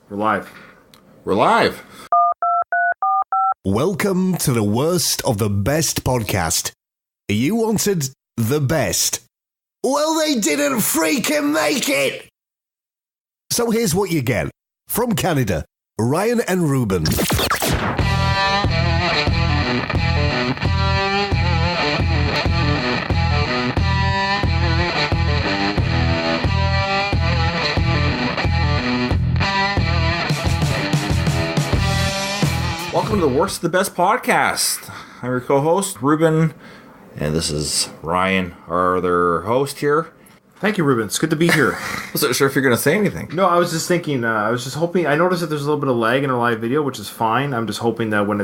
We're live. We're live. Welcome to the worst of the best podcast. You wanted the best. Well, they didn't freaking make it! So here's what you get. From Canada, Ryan and Ruban. Welcome to the worst of the best podcast. I'm your co-host, Ruban, and this is Ryan, our other host here. Thank you, Ruben. It's good to be here. I wasn't sure if you're going to say anything. No, I was just thinking, I was just hoping, I noticed that there's a little bit of lag in our live video, which is fine. I'm just hoping that when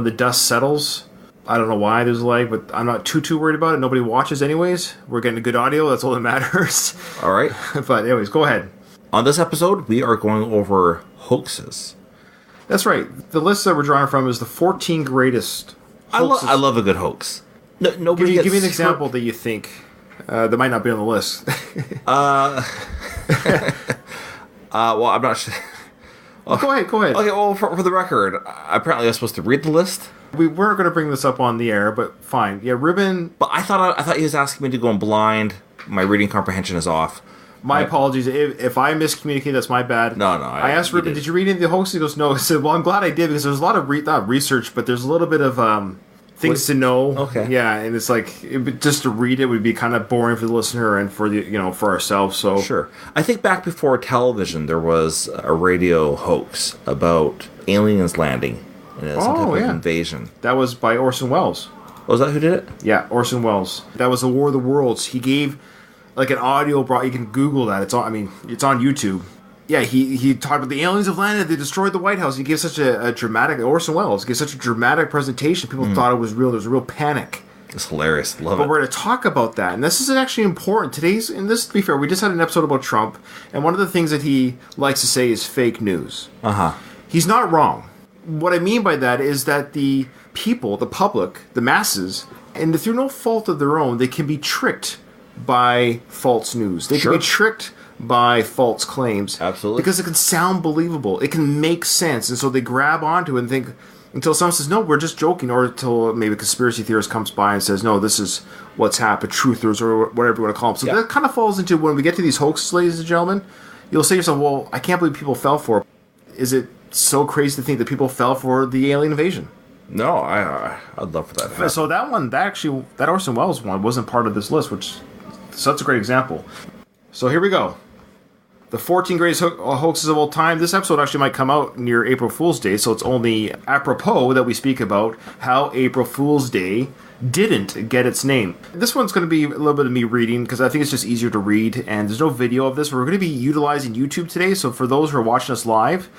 the dust settles, I don't know why there's a lag, but I'm not too worried about it. Nobody watches anyways. We're getting good audio. That's all that matters. All right. But anyways, go ahead. On this episode, we are going over hoaxes. That's right. The list that we're drawing from is the 14 greatest hoaxes. I love a good hoax. Nobody give me an example that you think that might not be on the list. Well, I'm not sure. Well, go ahead. Okay, well, for the record, apparently I'm supposed to read the list. We weren't going to bring this up on the air, but fine. Yeah, Ruben. But I thought he was asking me to go in blind. My reading comprehension is off. My apologies. If I miscommunicated, that's my bad. No. I asked Ruben, did you read any of the hoaxes? He goes, no. I said, well, I'm glad I did, because there's a lot of, not research, but there's a little bit of things to know. Okay. Yeah, and it's like, just to read it would be kind of boring for the listener and for for ourselves. So Sure. I think back before television, there was a radio hoax about aliens landing and some type of invasion. That was by Orson Welles. Was that who did it? Yeah, Orson Welles. That was the War of the Worlds. He gave like an audio you can Google that. It's on YouTube. Yeah, he talked about the aliens have landed, they destroyed the White House. He gave such a dramatic, Orson Welles gave such a dramatic presentation, people thought it was real. There was a real panic. It's hilarious. Love it. But we're going to talk about that, and this is actually important. To be fair, we just had an episode about Trump, and one of the things that he likes to say is fake news. He's not wrong. What I mean by that is that the people, the public, the masses, and through no fault of their own, they can be tricked by false news. They can be tricked by false claims. Absolutely. Because it can sound believable. It can make sense. And so they grab onto it and think, until someone says, no, we're just joking, or until maybe a conspiracy theorist comes by and says, no, this is what's happened, truthers, or whatever you want to call them. So that kind of falls into, when we get to these hoaxes, ladies and gentlemen, you'll say to yourself, well, I can't believe people fell for it. Is it so crazy to think that people fell for the alien invasion? No, I'd love for that to happen. So that Orson Welles one wasn't part of this list, so that's a great example. So here we go. The 14 greatest hoaxes of all time. This episode actually might come out near April Fool's Day, so it's only apropos that we speak about how April Fool's Day didn't get its name. This one's going to be a little bit of me reading, because I think it's just easier to read, and there's no video of this. We're going to be utilizing YouTube today, so for those who are watching us live,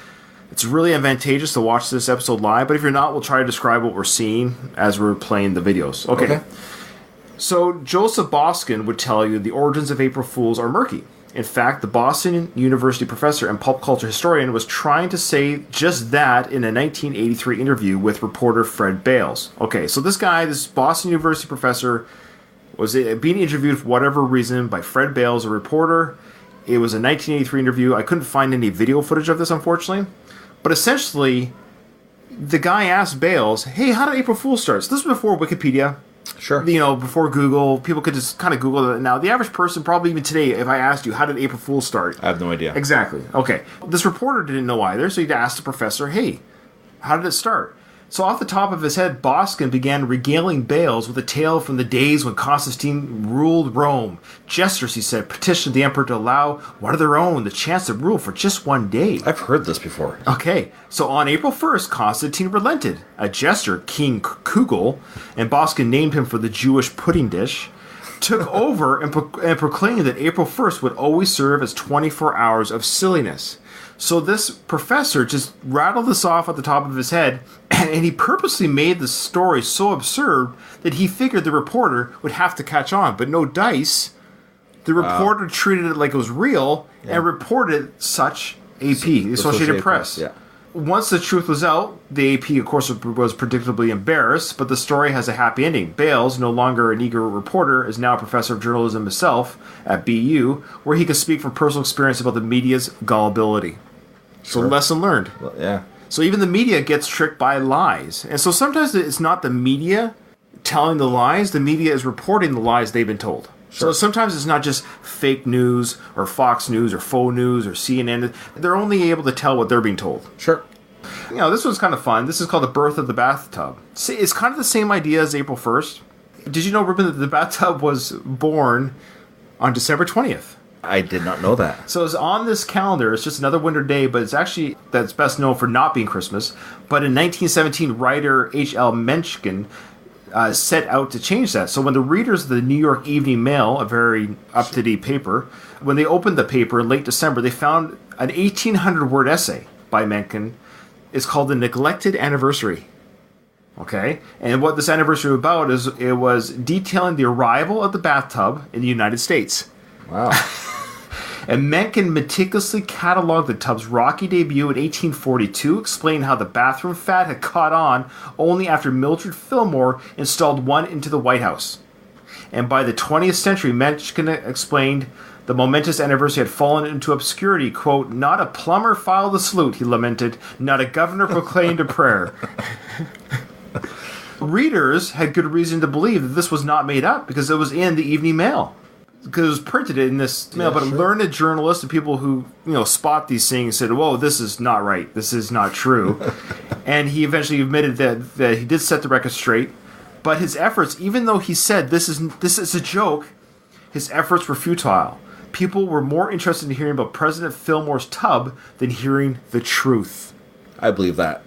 it's really advantageous to watch this episode live, but if you're not, we'll try to describe what we're seeing as we're playing the videos. Okay. So Joseph Boskin would tell you the origins of April Fools are murky. In fact, the Boston University professor and pulp culture historian was trying to say just that in a 1983 interview with reporter Fred Bales. Okay, so this Boston University professor, was being interviewed for whatever reason by Fred Bales, a reporter. It was a 1983 interview. I couldn't find any video footage of this, unfortunately. But essentially, the guy asked Bales, hey, how did April Fool's start? So this was before Wikipedia. Sure. Before Google, people could just kind of Google it. Now, the average person, probably even today, if I asked you, how did April Fool's start? I have no idea. Exactly. Okay. This reporter didn't know either, so he'd asked the professor, hey, how did it start? So off the top of his head, Boskin began regaling Bales with a tale from the days when Constantine ruled Rome. Jesters, he said, petitioned the emperor to allow one of their own the chance to rule for just one day. I've heard this before. Okay, so on April 1st, Constantine relented. A jester, King Kugel, and Boskin named him for the Jewish pudding dish, took over and proclaimed that April 1st would always serve as 24 hours of silliness. So this professor just rattled this off at the top of his head, and he purposely made the story so absurd that he figured the reporter would have to catch on. But no dice. The reporter treated it like it was real and reported such AP, the Associated Press. Yeah. Once the truth was out, the AP, of course, was predictably embarrassed, but the story has a happy ending. Bales, no longer an eager reporter, is now a professor of journalism himself at BU, where he can speak from personal experience about the media's gullibility. So lesson learned. Well, yeah. So even the media gets tricked by lies. And so sometimes it's not the media telling the lies. The media is reporting the lies they've been told. Sure. So sometimes it's not just fake news or Fox News or faux news or CNN. They're only able to tell what they're being told. Sure. This one's kind of fun. This is called The Birth of the Bathtub. See, it's kind of the same idea as April 1st. Did you know, Ruben, that the bathtub was born on December 20th? I did not know that. So it's on this calendar. It's just another winter day, but it's actually, that's best known for not being Christmas. But in 1917, writer H.L. Mencken set out to change that. So when the readers of the New York Evening Mail, a very up-to-date paper, when they opened the paper in late December, they found an 1,800-word essay by Mencken. It's called The Neglected Anniversary. Okay? And what this anniversary was about is it was detailing the arrival of the bathtub in the United States. Wow. And Mencken meticulously cataloged the tub's rocky debut in 1842, explaining how the bathroom fad had caught on only after Mildred Fillmore installed one into the White House. And by the 20th century, Mencken explained the momentous anniversary had fallen into obscurity. Quote, "Not a plumber filed a salute," he lamented. "Not a governor proclaimed a prayer." Readers had good reason to believe that this was not made up because it was in the Evening Mail. Because it was printed in this mail, but learned journalists and people who spot these things said, "Whoa, this is not right. This is not true." And he eventually admitted that he did set the record straight. But his efforts, even though he said this is a joke, his efforts were futile. People were more interested in hearing about President Fillmore's tub than hearing the truth. I believe that.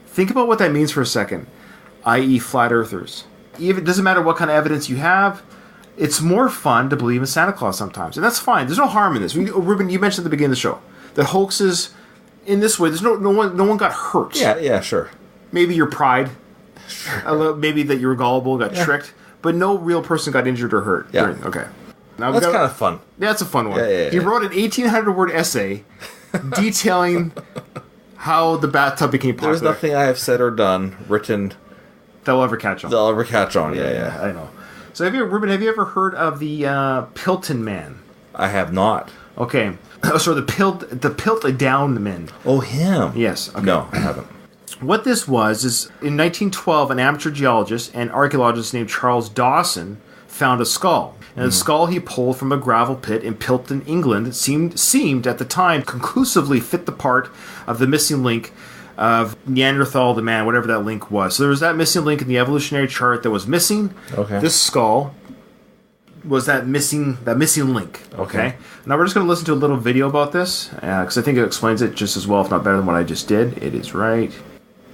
Think about what that means for a second, i.e. flat earthers. Even it doesn't matter what kind of evidence you have. It's more fun to believe in Santa Claus sometimes, and that's fine. There's no harm in this. Ruben, you mentioned at the beginning of the show that hoaxes in this way. There's no one got hurt. Yeah, sure. Maybe your pride, maybe that you were gullible, got tricked, but no real person got injured or hurt. Yeah. Okay. Now That's kind of fun. Yeah, it's a fun one. Yeah. He wrote an 1,800-word essay detailing how the bathtub became popular. There's nothing I have said or done, written, that will ever catch on. they'll ever catch on. Yeah. I know. So, Ruben, have you ever heard of the Pilton Man? I have not. Okay. So the Piltdown Men. Oh, him. Yes. Okay. No, I haven't. What this was is, in 1912, an amateur geologist and archaeologist named Charles Dawson found a skull. And the skull he pulled from a gravel pit in Pilton, England, seemed at the time conclusively fit the part of the missing link of Neanderthal the man, whatever that link was. So there was that missing link in the evolutionary chart that was missing. Okay. This skull was that missing link. Okay. Now we're just going to listen to a little video about this because I think it explains it just as well, if not better than what I just did. It is right.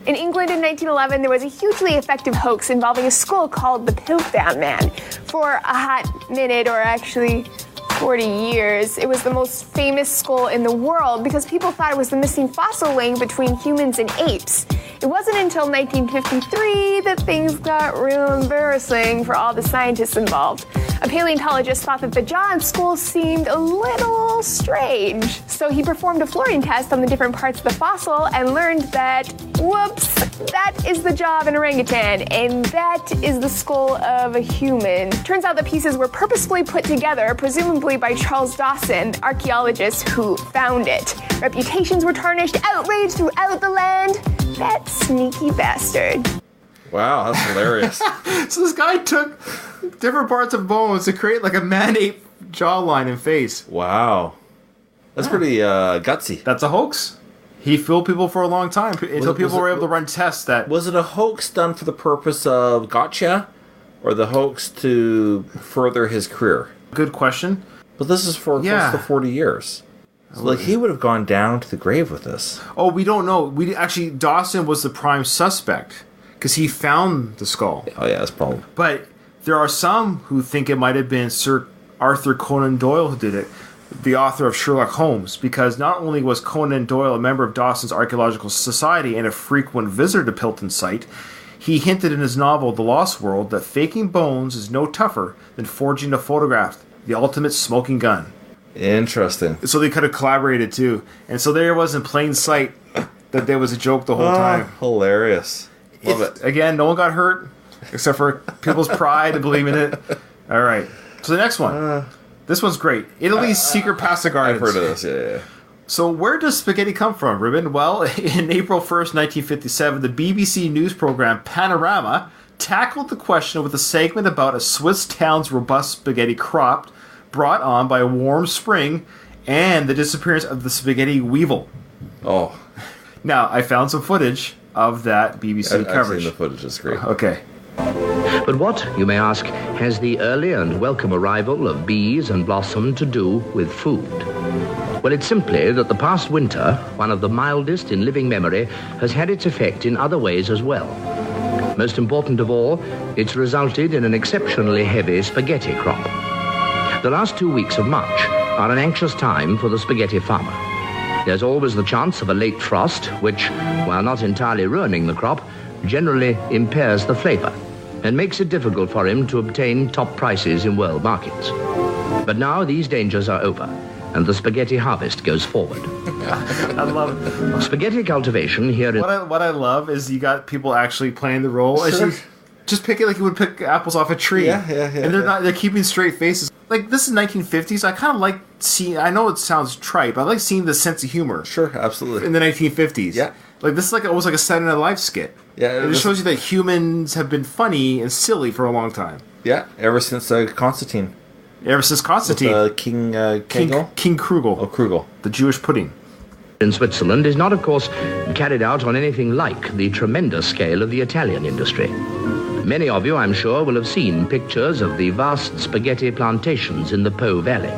In England in 1911, there was a hugely effective hoax involving a skull called the Piltdown Man. For a hot minute, or actually 40 years, it was the most famous skull in the world because people thought it was the missing fossil link between humans and apes. It wasn't until 1953 that things got real embarrassing for all the scientists involved. A paleontologist thought that the jaw and skull seemed a little strange, so he performed a fluorine test on the different parts of the fossil and learned that, whoops, that is the jaw of an orangutan, and that is the skull of a human. Turns out the pieces were purposefully put together, presumably by Charles Dawson, the archaeologist who found it. Reputations were tarnished, outrage throughout the land. That sneaky bastard. Wow, that's hilarious. So this guy took different parts of bones to create like a man-ape jawline and face. Wow. That's pretty gutsy. That's a hoax. He fooled people for a long time until people were able to run tests that... Was it a hoax done for the purpose of gotcha, or the hoax to further his career? Good question. But this is for close to 40 years. So, like, he would have gone down to the grave with this. Oh, we don't know. Dawson was the prime suspect because he found the skull. Oh, yeah, that's probably... But there are some who think it might have been Sir Arthur Conan Doyle who did it, the author of Sherlock Holmes, because not only was Conan Doyle a member of Dawson's Archaeological Society and a frequent visitor to Pilton's site, he hinted in his novel The Lost World that faking bones is no tougher than forging a photograph, the ultimate smoking gun. Interesting. So they could have collaborated too. And so there it was in plain sight that there was a joke the whole time. Hilarious. Love it. Again, no one got hurt except for people's pride to believe in it. All right. So the next one. This one's great. Italy's secret pasta gardens. I've heard of this, yeah. So where does spaghetti come from, Ruben? Well, in April 1st, 1957, the BBC news program Panorama tackled the question with a segment about a Swiss town's robust spaghetti crop brought on by a warm spring and the disappearance of the spaghetti weevil. Oh. Now, I found some footage of that BBC coverage. I've seen the footage. It's great. Okay. But what, you may ask, has the early and welcome arrival of bees and blossom to do with food? Well, it's simply that the past winter, one of the mildest in living memory, has had its effect in other ways as well. Most important of all, it's resulted in an exceptionally heavy spaghetti crop. The last 2 weeks of March are an anxious time for the spaghetti farmer. There's always the chance of a late frost, which, while not entirely ruining the crop, generally impairs the flavor and makes it difficult for him to obtain top prices in world markets. But now these dangers are over, and the spaghetti harvest goes forward. I love it. Spaghetti cultivation here in... What I love is you got people actually playing the role. Sure. Just pick it like you would pick apples off a tree. Yeah. And they're keeping straight faces. Like, this is 1950s. I kind of like seeing... I know it sounds trite, but I like seeing the sense of humor. Sure, absolutely. In the 1950s. Yeah. Like, this is like almost like a Saturday Night Live skit. Yeah. It just shows you that humans have been funny and silly for a long time. Yeah, ever since Constantine. Ever since Constantine. With, King Kegel? King Krugel. Oh, Krugel. The Jewish pudding. In Switzerland is not, of course, carried out on anything like the tremendous scale of the Italian industry. Many of you, I'm sure, will have seen pictures of the vast spaghetti plantations in the Po Valley.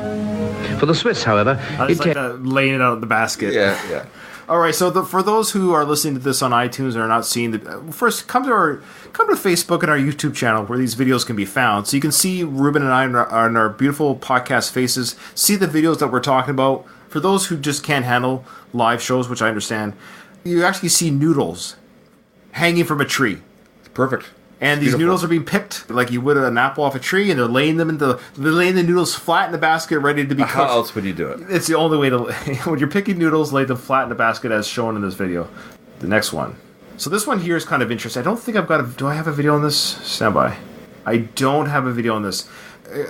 For the Swiss, however, It's like laying it out in the basket. Yeah. All right, so for those who are listening to this on iTunes and are not seeing first come to Facebook and our YouTube channel where these videos can be found, so you can see Ruben and I on our beautiful podcast faces, see the videos that we're talking about. For those who just can't handle live shows, which I understand, you actually see noodles hanging from a tree. Perfect. And these noodles are being picked like you would an apple off a tree, and they're laying the noodles flat in the basket, ready to be cooked. How else would you do it? It's the only way to when you're picking noodles, lay them flat in the basket as shown in this video. The next one. So this one here is kind of interesting. I don't think I've got do I have a video on this? Stand by. I don't have a video on this.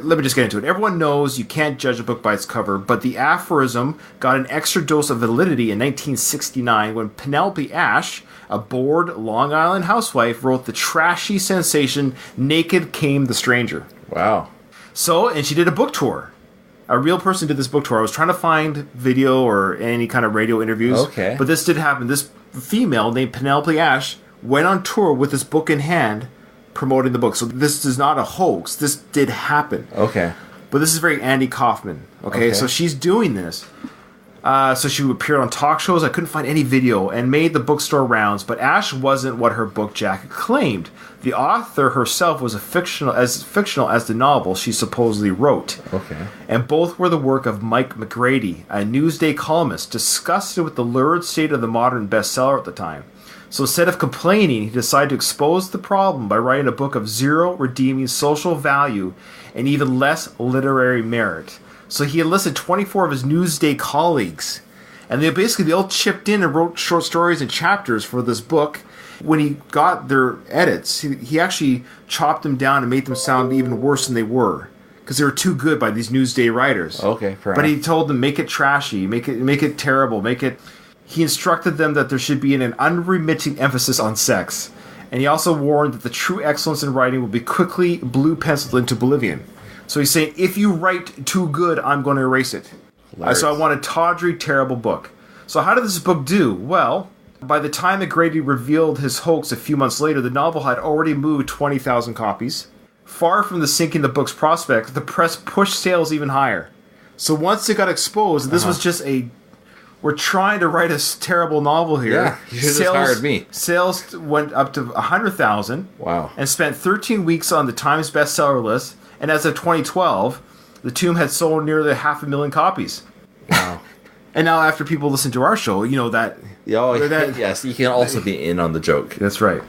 Let me just get into it. Everyone knows you can't judge a book by its cover, but the aphorism got an extra dose of validity in 1969 when Penelope Ash, a bored Long Island housewife, wrote the trashy sensation Naked Came the Stranger. Wow. So, and she did a book tour. A real person did this book tour. I was trying to find video or any kind of radio interviews. Okay. But this did happen. This female named Penelope Ash went on tour with this book in hand promoting the book. So this is not a hoax. This did happen. Okay. But this is very Andy Kaufman. Okay. So she's doing this. So she appeared on talk shows. I couldn't find any video and made the bookstore rounds. But Ash wasn't what her book jacket claimed. The author herself was fictional as the novel she supposedly wrote. Okay. And both were the work of Mike McGrady, a Newsday columnist, disgusted with the lurid state of the modern bestseller at the time. So instead of complaining, he decided to expose the problem by writing a book of zero redeeming social value and even less literary merit. So he enlisted 24 of his Newsday colleagues, and they all chipped in and wrote short stories and chapters for this book. When he got their edits, he actually chopped them down and made them sound even worse than they were, because they were too good by these Newsday writers. Okay, fair But enough. he told them, make it trashy, make it terrible, He instructed them that there should be an unremitting emphasis on sex. And he also warned that the true excellence in writing will be quickly blue-penciled into oblivion. So he's saying, if you write too good, I'm going to erase it. So I want a tawdry, terrible book. So how did this book do? Well, by the time McGrady revealed his hoax a few months later, the novel had already moved 20,000 copies. Far from the sinking the book's prospects, the press pushed sales even higher. So once it got exposed, this was just we're trying to write a terrible novel here. Yeah, you should have just hired me. Sales went up to 100,000. Wow. And spent 13 weeks on the Times bestseller list. And as of 2012, The Tomb had sold nearly 500,000 copies. Wow. And now after people listen to our show, you know that... Yes, you can also be in on the joke. That's right.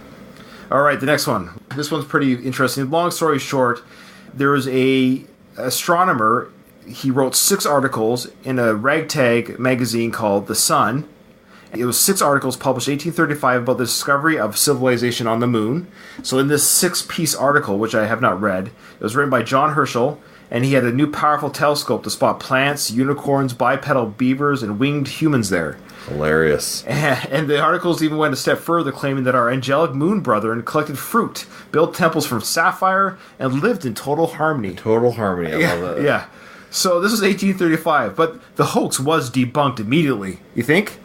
All right, the next one. This one's pretty interesting. Long story short, there was a astronomer. He wrote 6 articles in a ragtag magazine called The Sun. It was 6 articles published in 1835 about the discovery of civilization on the moon. So in this 6-piece article, which I have not read, it was written by John Herschel, and he had a new powerful telescope to spot plants, unicorns, bipedal beavers, and winged humans there. Hilarious. And the articles even went a step further, claiming that our angelic moon brethren collected fruit, built temples from sapphire, and lived in total harmony. Total harmony. I love that. Yeah. So this was 1835, but the hoax was debunked immediately. You think?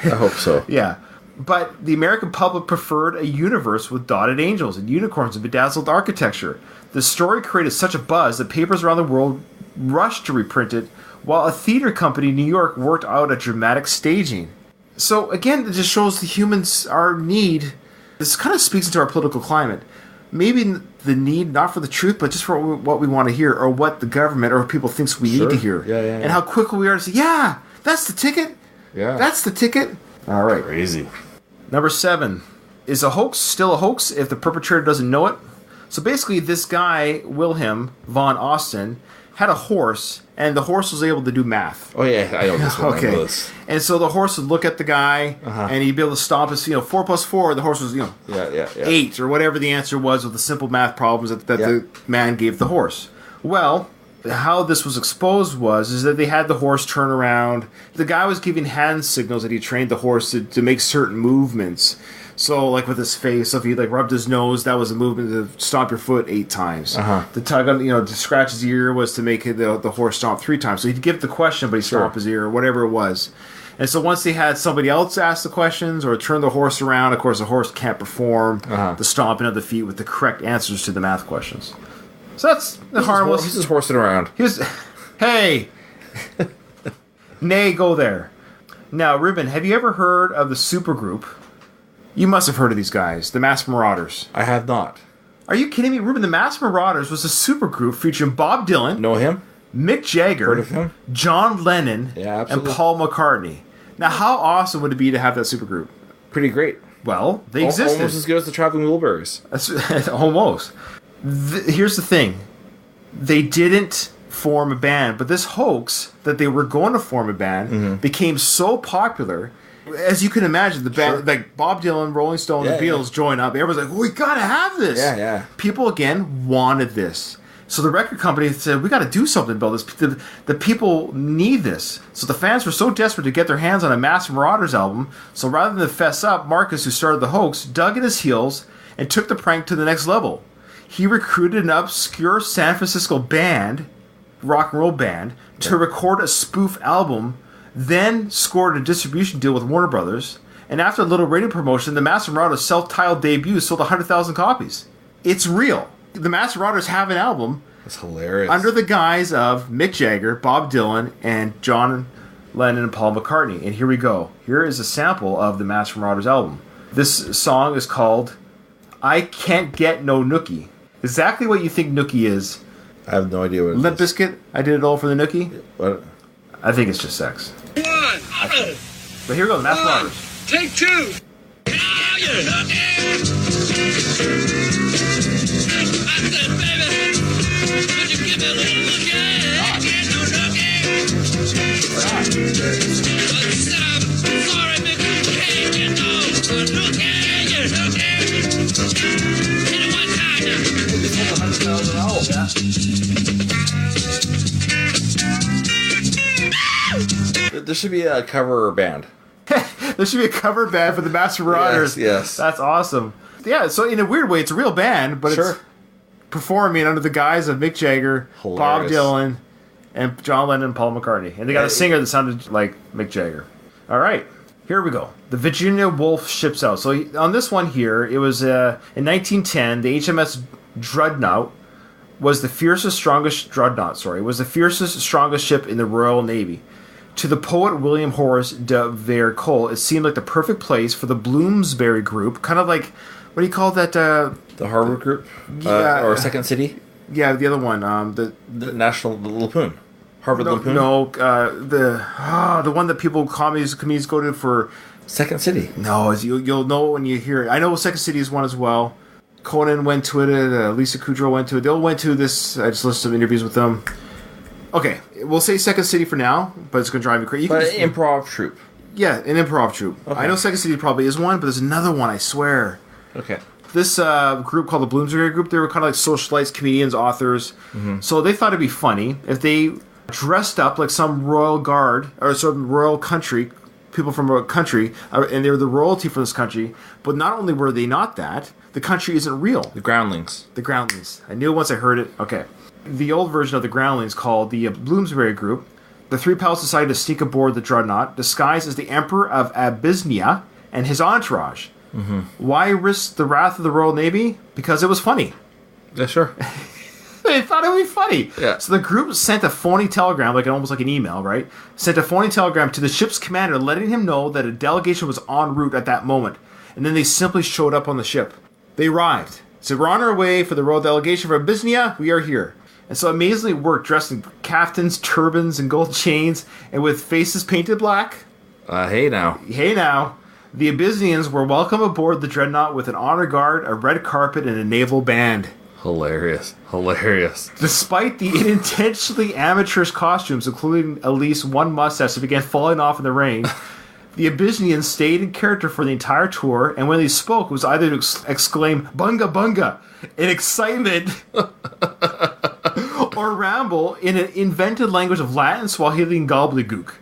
I hope so. Yeah. But the American public preferred a universe with dotted angels and unicorns and bedazzled architecture. The story created such a buzz that papers around the world rushed to reprint it, while a theater company in New York worked out a dramatic staging. So again, it just shows the humans, our need. This kind of speaks into our political climate. Maybe the need, not for the truth, but just for what we want to hear, or what the government or people thinks we need to hear. Yeah. And how quick we are to say, yeah, that's the ticket. Yeah. That's the ticket. All right. Crazy. Number 7. Is a hoax still a hoax if the perpetrator doesn't know it? So basically, this guy, Wilhelm von Osten, had a horse, and the horse was able to do math. Oh, yeah, I know this one. Okay. And so the horse would look at the guy, and he'd be able to stomp his, 4 plus 4, the horse was, 8, or whatever the answer was with the simple math problems that the man gave the horse. Well, how this was exposed is that they had the horse turn around. The guy was giving hand signals that he trained the horse to make certain movements. So, like with his face, so if he rubbed his nose, that was a movement to stomp your foot 8 times. The tug on, to scratch his ear was to make the horse stomp 3 times. So he'd give the question, but he'd stomp his ear or whatever it was. And so once they had somebody else ask the questions or turn the horse around, of course the horse can't perform the stomping of the feet with the correct answers to the math questions. So that's harmless. He's just horsing around. Hey! Nay, go there. Now, Ruben, have you ever heard of the supergroup? You must have heard of these guys, the Masked Marauders. I have not. Are you kidding me? Ruben, the Masked Marauders was a supergroup featuring Bob Dylan, Know him? Mick Jagger, Heard of him? John Lennon, and Paul McCartney. Now, how awesome would it be to have that supergroup? Pretty great. Well, they existed. Almost as good as the Traveling Wilburys. Almost. Here's the thing. They didn't form a band, but this hoax that they were going to form a band became so popular. As you can imagine, the band, like Bob Dylan, Rolling Stone, the Beatles join up. Everyone's like, we gotta have this. Yeah. People, again, wanted this. So the record company said, we gotta do something about this. The people need this. So the fans were so desperate to get their hands on a Masked Marauders album, so rather than fess up, Marcus, who started the hoax, dug in his heels and took the prank to the next level. He recruited an obscure San Francisco band, rock and roll band, to record a spoof album, then scored a distribution deal with Warner Brothers, and after a little radio promotion, the Masked Marauders' self-titled debut sold 100,000 copies. It's real. The Masked Marauders have an album. That's hilarious. Under the guise of Mick Jagger, Bob Dylan, and John Lennon and Paul McCartney. And here we go. Here is a sample of the Masked Marauders album. This song is called I Can't Get No Nookie. Exactly what you think Nookie is. I have no idea what it is. Limp Bizkit, I Did It All for the Nookie. What? I think it's just sex. One. But here we go, the Masked Marauders. Take 2. Oh, you're looking. I said, baby, would you give me a little looking? Get no looking. But you said I'm sorry, but you can't get no looking. You're looking. Hit it one time now. There should be a cover band. There should be a cover band for the Masked Marauders. Yes. That's awesome. Yeah, so in a weird way, it's a real band, but it's performing under the guise of Mick Jagger, Hilarious. Bob Dylan, and John Lennon and Paul McCartney. And they got a singer that sounded like Mick Jagger. All right, here we go. The Virginia Wolf ships out. So on this one here, it was in 1910, the HMS Dreadnought was the fiercest, strongest ship in the Royal Navy. To the poet William Horace de Vere-Cole, it seemed like the perfect place for the Bloomsbury Group, kind of like, what do you call that? The Harvard Group? Yeah. Or Second City? Yeah, the other one. The National Lampoon. Harvard Lampoon? No, the one that comedians go to for... Second City. No, you'll know when you hear it. I know Second City is one as well. Conan went to it. Lisa Kudrow went to it. They all went to this. I just listened to some interviews with them. Okay, we'll say Second City for now, but it's going to drive me crazy. But an improv troupe. Yeah, an improv troupe. Okay. I know Second City probably is one, but there's another one, I swear. Okay. This group called the Bloomsbury Group, they were kind of like socialites, comedians, authors. So they thought it'd be funny if they dressed up like some royal guard or some royal country, people from a country, and they were the royalty from this country. But not only were they not that, the country isn't real. The groundlings. The groundlings. I knew once I heard it. Okay. The old version of the groundlings, called the Bloomsbury Group, the three pals decided to sneak aboard the dreadnought, disguised as the Emperor of Abyssinia and his entourage. Why risk the wrath of the Royal Navy? Because it was funny. Yeah, sure. They thought it would be funny. Yeah. So the group sent a phony telegram, almost like an email, right? Sent a phony telegram to the ship's commander, letting him know that a delegation was en route at that moment. And then they simply showed up on the ship. They arrived. Said, we're on our way for the royal delegation from Abyssinia. We are here. And so amazingly worked, dressed in caftans, turbans, and gold chains, and with faces painted black. Hey now. Hey now. The Abyssinians were welcome aboard the dreadnought with an honor guard, a red carpet, and a naval band. Hilarious. Hilarious. Despite the unintentionally amateurish costumes, including at least one mustache that began falling off in the rain, the Abyssinians stayed in character for the entire tour, and when they spoke, it was either to exclaim, bunga bunga, in excitement, or ramble in an invented language of Latin, Swahili, and gobbledygook.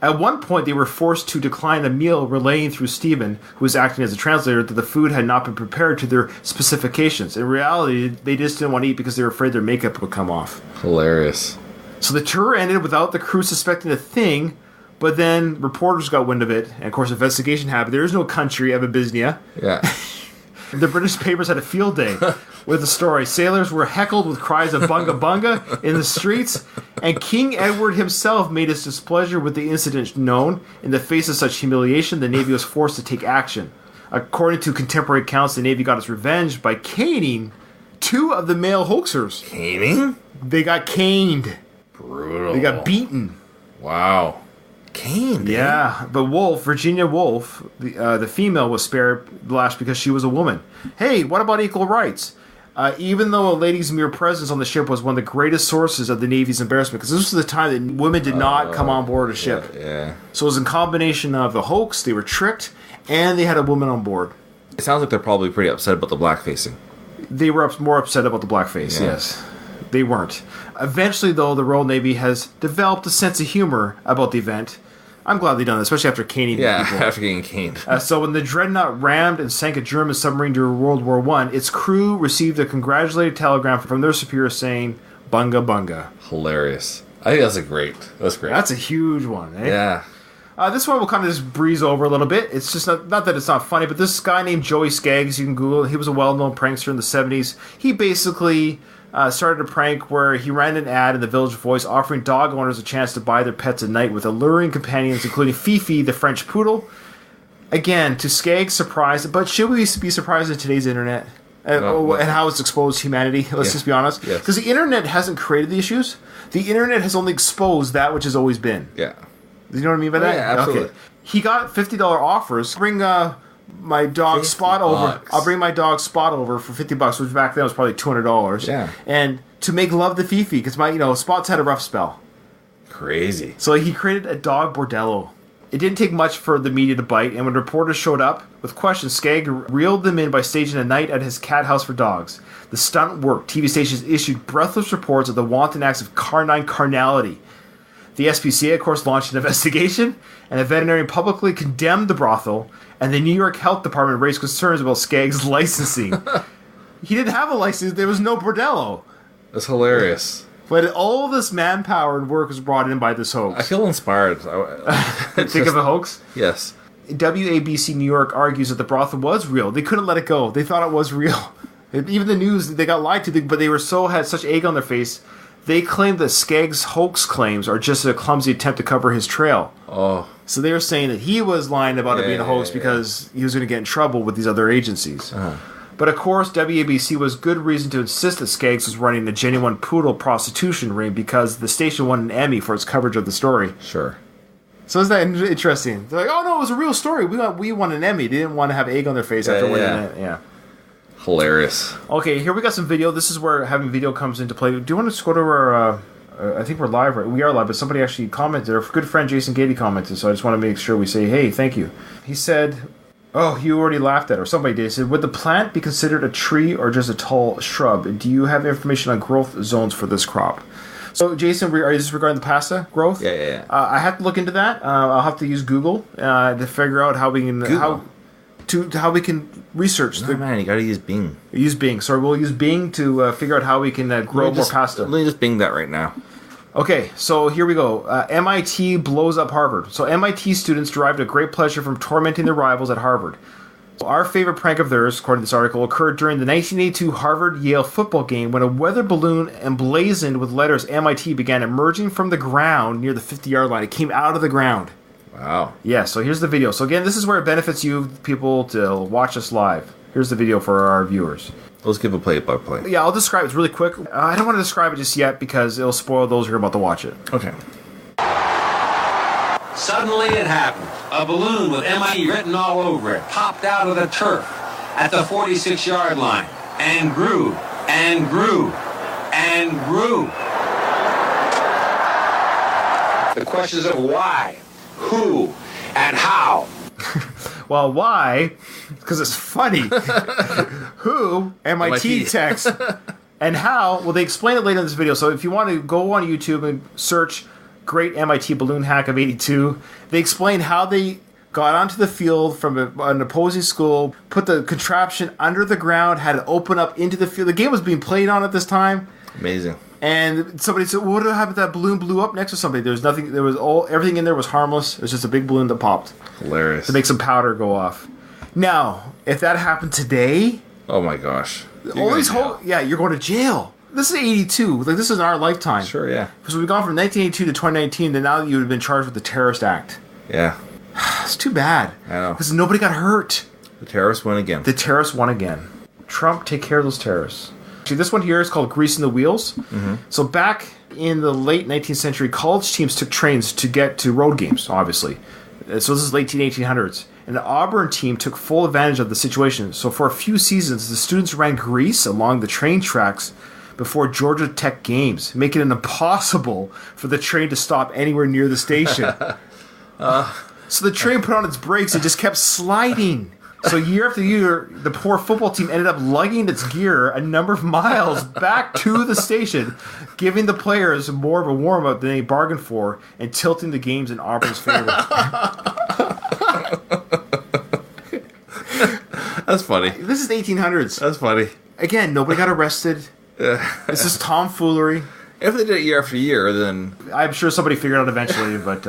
At one point, they were forced to decline a meal, relaying through Stephen, who was acting as a translator, that the food had not been prepared to their specifications. In reality, they just didn't want to eat because they were afraid their makeup would come off. Hilarious. So the tour ended without the crew suspecting a thing, but then reporters got wind of it, and of course, investigation happened. There is no country of Abyssinia. Yeah. The British papers had a field day with the story. Sailors were heckled with cries of bunga bunga in the streets, and King Edward himself made his displeasure with the incident known. In the face of such humiliation, the Navy was forced to take action. According to contemporary accounts, the Navy got its revenge by caning two of the male hoaxers. Caning? They got caned. Brutal. They got beaten. Wow. Caned? Yeah, but Woolf, Virginia Woolf, the female, was spared the lash because she was a woman. Hey, what about equal rights? Even though a lady's mere presence on the ship was one of the greatest sources of the Navy's embarrassment, because this was the time that women did not come on board a ship. Yeah. So it was a combination of the hoax, they were tricked, and they had a woman on board. It sounds like they're probably pretty upset about the blackfacing. They were more upset about the blackface, yes. They weren't. Eventually, though, the Royal Navy has developed a sense of humor about the event. I'm glad they've done it, especially after caning people. After getting caned. So when the dreadnought rammed and sank a German submarine during World War I, its crew received a congratulatory telegram from their superior saying, bunga bunga. Hilarious. I think that's great. That's a huge one, eh? Yeah. This one we'll kind of just breeze over a little bit. It's just not that it's not funny, but this guy named Joey Skaggs, you can Google it, he was a well-known prankster in the 70s. He basically started a prank where he ran an ad in the Village Voice offering dog owners a chance to buy their pets at night with alluring companions, including Fifi, the French poodle. Again, to Skaggs' surprise, but should we be surprised at today's internet? And how it's exposed humanity? Let's just be honest. Because the internet hasn't created the issues. The internet has only exposed that which has always been. Yeah. You know what I mean by that? Yeah, absolutely. Okay. He got $50 offers. Bring my dog Spot over. I'll bring my dog Spot over for $50, which back then was probably $200. Yeah. And to make love to Fifi, because Spot's had a rough spell. Crazy. So he created a dog bordello. It didn't take much for the media to bite, and when reporters showed up with questions, Skaggs reeled them in by staging a night at his cat house for dogs. The stunt worked. TV stations issued breathless reports of the wanton acts of canine carnality. The SPCA, of course, launched an investigation, and a veterinarian publicly condemned the brothel, and the New York Health Department raised concerns about Skaggs' licensing. He didn't have a license. There was no bordello. That's hilarious. But all this manpower and work was brought in by this hoax. I feel inspired. Think of a hoax? Yes. WABC New York argues that the brothel was real. They couldn't let it go. They thought it was real. Even the news, they got lied to, but they had such egg on their face. They claimed that Skaggs' hoax claims are just a clumsy attempt to cover his trail. Oh. So they were saying that he was lying about it being a hoax because he was going to get in trouble with these other agencies. But of course, WABC was good reason to insist that Skaggs was running a genuine poodle prostitution ring because the station won an Emmy for its coverage of the story. Sure. So isn't that interesting? They're like, oh no, it was a real story. We won an Emmy. They didn't want to have egg on their face after winning it. Yeah. Hilarious. Okay, here we got some video. This is where having video comes into play. Do you want to just go to our... I think we're live, right? We are live, but somebody actually commented. Our good friend Jason Gady commented, so I just want to make sure we say, hey, thank you. He said, Oh, you already laughed at it, or somebody did. It said, would the plant be considered a tree or just a tall shrub? And do you have information on growth zones for this crop? So, Jason, are you just regarding the pasta growth? Yeah. I have to look into that. I'll have to use Google to figure out how we can how we can research. Man, you gotta use Bing. Use Bing. Sorry, we'll use Bing to figure out how we can grow more pasta. Let me just Bing that right now. Okay, so here we go. MIT blows up Harvard. So MIT students derived a great pleasure from tormenting their rivals at Harvard. Our favorite prank of theirs, according to this article, occurred during the 1982 Harvard-Yale football game when a weather balloon emblazoned with letters MIT began emerging from the ground near the 50-yard line. It came out of the ground. Wow. Yeah, so here's the video. So again, this is where it benefits you people to watch us live. Here's the video for our viewers. Let's give a play-by-play. Yeah, I'll describe it really quick. I don't want to describe it just yet because it'll spoil those who are about to watch it. Okay. Suddenly it happened. A balloon with MIT written all over it popped out of the turf at the 46-yard line and grew and grew and grew. The questions of why, who, and how. Well, why? Because it's funny. Who? MIT text. And how? Well, they explain it later in this video. So if you want to go on YouTube and search Great MIT Balloon Hack of 82, they explain how they got onto the field from an opposing school, put the contraption under the ground, had it open up into the field. The game was being played on at this time. Amazing. And somebody said, well, what happened if that balloon blew up next to somebody? There was nothing. Everything in there was harmless. It was just a big balloon that popped. Hilarious. To make some powder go off. Now, if that happened today, oh my gosh. You're going to jail. This is 82. Like, this is in our lifetime. Sure, yeah. Because we've gone from 1982 to 2019, and now you would have been charged with the terrorist act. Yeah. It's too bad. I know. Because nobody got hurt. The terrorists won again. Trump, take care of those terrorists. See, this one here is called Greasing the Wheels. Mm-hmm. So back in the late 19th century, college teams took trains to get to road games, obviously. So this is late 1800s. And the Auburn team took full advantage of the situation. So for a few seasons, the students ran grease along the train tracks before Georgia Tech games, making it impossible for the train to stop anywhere near the station. So the train put on its brakes and just kept sliding. So year after year, the poor football team ended up lugging its gear a number of miles back to the station, giving the players more of a warm-up than they bargained for and tilting the games in Auburn's favor. That's funny. This is the 1800s. That's funny. Again, nobody got arrested. This is tomfoolery. If they did it year after year, then... I'm sure somebody figured it out eventually, but...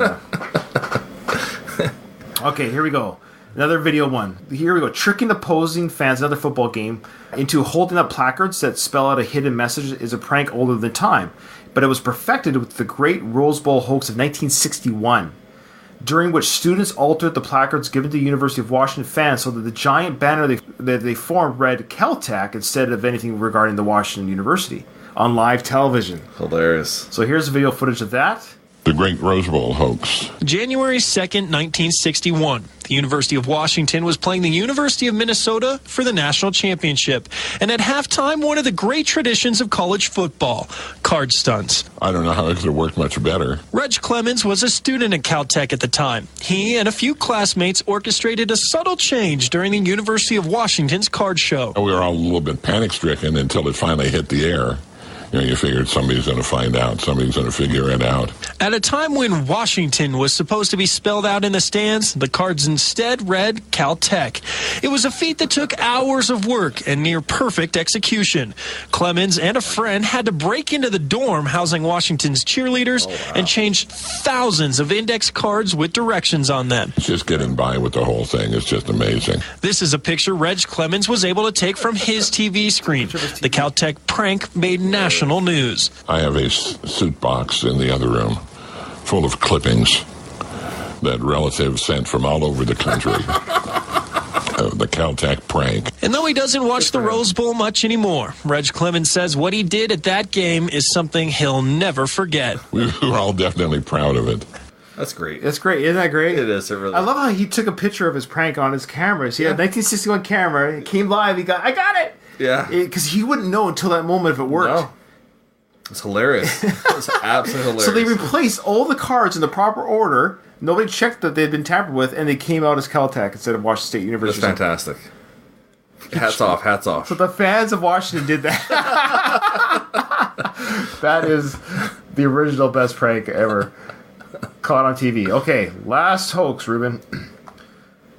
Okay, here we go. Another video one. Here we go. Tricking opposing fans, another football game, into holding up placards that spell out a hidden message is a prank older than time. But it was perfected with the Great Rose Bowl hoax of 1961, during which students altered the placards given to the University of Washington fans so that the giant banner that they formed read Caltech instead of anything regarding the Washington University on live television. Hilarious. So here's video footage of that. The Great Rose Bowl hoax. January 2nd, 1961. The University of Washington was playing the University of Minnesota for the national championship. And at halftime, one of the great traditions of college football, card stunts. I don't know how it could have worked much better. Reg Clemens was a student at Caltech at the time. He and a few classmates orchestrated a subtle change during the University of Washington's card show. We were all a little bit panic-stricken until it finally hit the air. You figured somebody's going to find out. Somebody's going to figure it out. At a time when Washington was supposed to be spelled out in the stands, the cards instead read Caltech. It was a feat that took hours of work and near perfect execution. Clemens and a friend had to break into the dorm housing Washington's cheerleaders and change thousands of index cards with directions on them. Just getting by with the whole thing is just amazing. This is a picture Reg Clemens was able to take from his TV screen. The Caltech prank made national news. I have a suit box in the other room full of clippings that relatives sent from all over the country. The Caltech prank. And though he doesn't watch the Rose Bowl much anymore, Reg Clemens says what he did at that game is something he'll never forget. We were all definitely proud of it. That's great. That's great. Isn't that great? It is. It really. I love how he took a picture of his prank on his camera. So he had a 1961 camera. It came live. I got it. Yeah. Because he wouldn't know until that moment if it worked. No. It's hilarious. It's absolutely hilarious. So they replaced all the cards in the proper order Nobody checked that they'd been tampered with, and they came out as Caltech instead of Washington State University. That's fantastic. Hats off, hats off. So the fans of Washington did that. That is the original best prank ever caught on TV. Okay, last hoax, Ruben.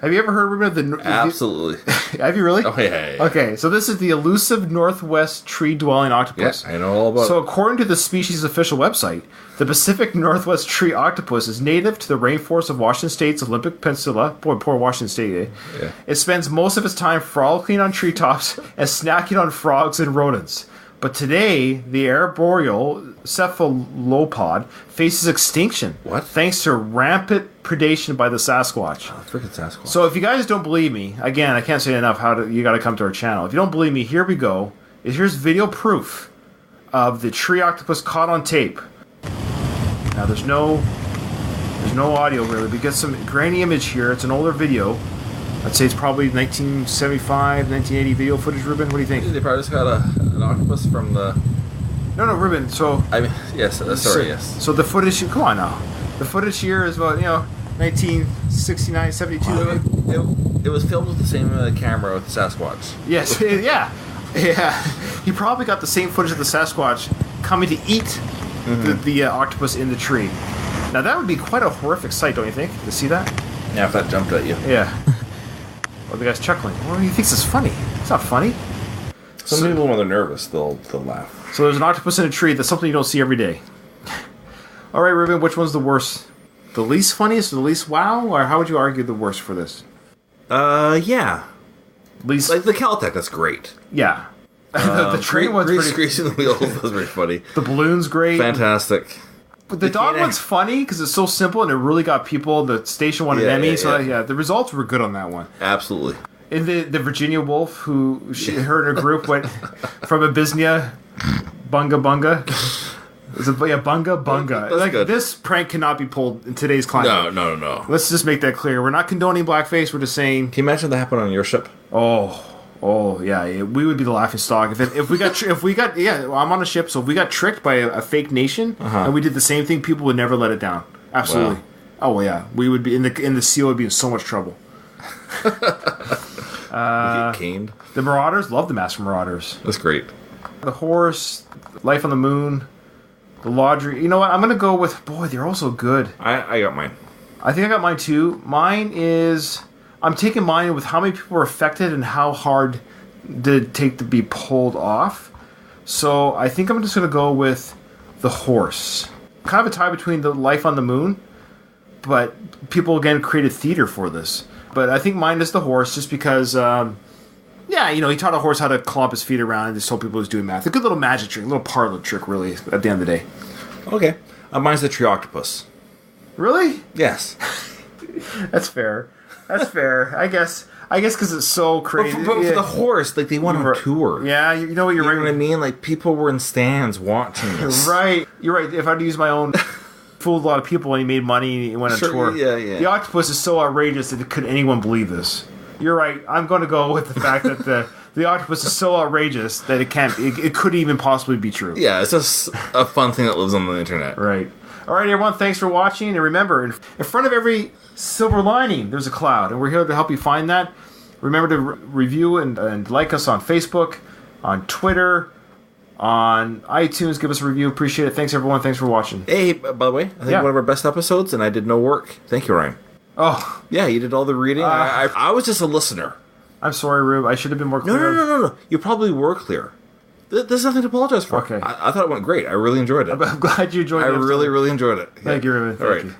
Have you ever heard, Ruben, of the... Absolutely. Have you really? Oh, yeah. Okay, so this is the elusive Northwest tree-dwelling octopus. Yes, I know all about it. So according to the species' official website, the Pacific Northwest tree octopus is native to the rainforest of Washington State's Olympic Peninsula. Boy, poor Washington State, eh? Yeah. It spends most of its time frolicking on treetops and snacking on frogs and rodents. But today, the arboreal cephalopod faces extinction. What? Thanks to rampant predation by the Sasquatch. Oh, freaking Sasquatch. So if you guys don't believe me, again, I can't say enough you got to come to our channel. If you don't believe me, here we go. Here's video proof of the tree octopus caught on tape. Now there's no audio really. We get some grainy image here. It's an older video. I'd say it's probably 1975, 1980 video footage. Ruben, what do you think? They probably just got an octopus from the... No, Ruben. So I mean, yes, yes. So the footage. Come on now. The footage here is about 1969, 72. It was filmed with the same camera with the Sasquatch. Yes, yeah. He probably got the same footage of the Sasquatch coming to eat the octopus in the tree. Now that would be quite a horrific sight, don't you think? To see that? Yeah, if that jumped at you. Yeah. Well, the guy's chuckling. Well, he thinks it's funny. It's not funny. Some people, when they're nervous, they'll laugh. So there's an octopus in a tree. That's something you don't see every day. All right, Ruben, which one's the worst? The least funniest or the least wow? Or how would you argue the worst for this? Yeah. Least... Like the Caltech, that's great. Yeah. The train one's pretty... Greasing the wheels was very funny. The balloon's great. Fantastic. But the dog one's funny because it's so simple and it really got people. The station won an Emmy, the results were good on that one. Absolutely. And the Virginia Wolf, her and her group went from Abyssinia, bunga. Is it bunga? That's like good. This prank cannot be pulled in today's climate. No. Let's just make that clear. We're not condoning blackface. We're just saying. Can you imagine that happened on your ship? Oh yeah, we would be the laughing stock if we got I'm on a ship, so if we got tricked by a fake nation and we did the same thing, people would never let it down. Absolutely. Wow. Oh well, yeah, we would be in the sea would be in so much trouble. We get caned. The Marauders, love the Master Marauders. That's great. The Horse, Life on the Moon, the Laundry. You know what? I'm gonna go with they're all so good. I got mine. I think I got mine too. Mine is. I'm taking mine with how many people were affected and how hard did it take to be pulled off. So I think I'm just going to go with the Horse. Kind of a tie between the Life on the Moon, but people again created theater for this. But I think mine is the Horse just because, he taught a horse how to clomp his feet around and just told people he was doing math. A good little magic trick, a little parlor trick really at the end of the day. Okay. Mine's the tree octopus. Really? Yes. That's fair. That's fair. I guess because it's so crazy. But for the Horse, like they went on tour. Yeah, you know what you're right. You know what I mean? Like people were in stands watching this. Right. You're right. If I'd used my own, fooled a lot of people and he made money and he went on tour. Yeah. The octopus is so outrageous that could anyone believe this? You're right. I'm going to go with the fact that the octopus is so outrageous that it couldn't even possibly be true. Yeah, it's just a fun thing that lives on the internet. Right. All right, everyone. Thanks for watching. And remember, in front of every silver lining, there's a cloud, and we're here to help you find that. Remember to review and like us on Facebook, on Twitter, on iTunes. Give us a review. Appreciate it. Thanks, everyone. Thanks for watching. Hey, by the way, I think one of our best episodes, and I did no work. Thank you, Ryan. Oh. Yeah, you did all the reading. I was just a listener. I'm sorry, Rube. I should have been more clear. No. You probably were clear. There's nothing to apologize for. Okay. I thought it went great. I really enjoyed it. I'm glad you enjoyed it. I really enjoyed it. Thank you, Ruben. All right. You.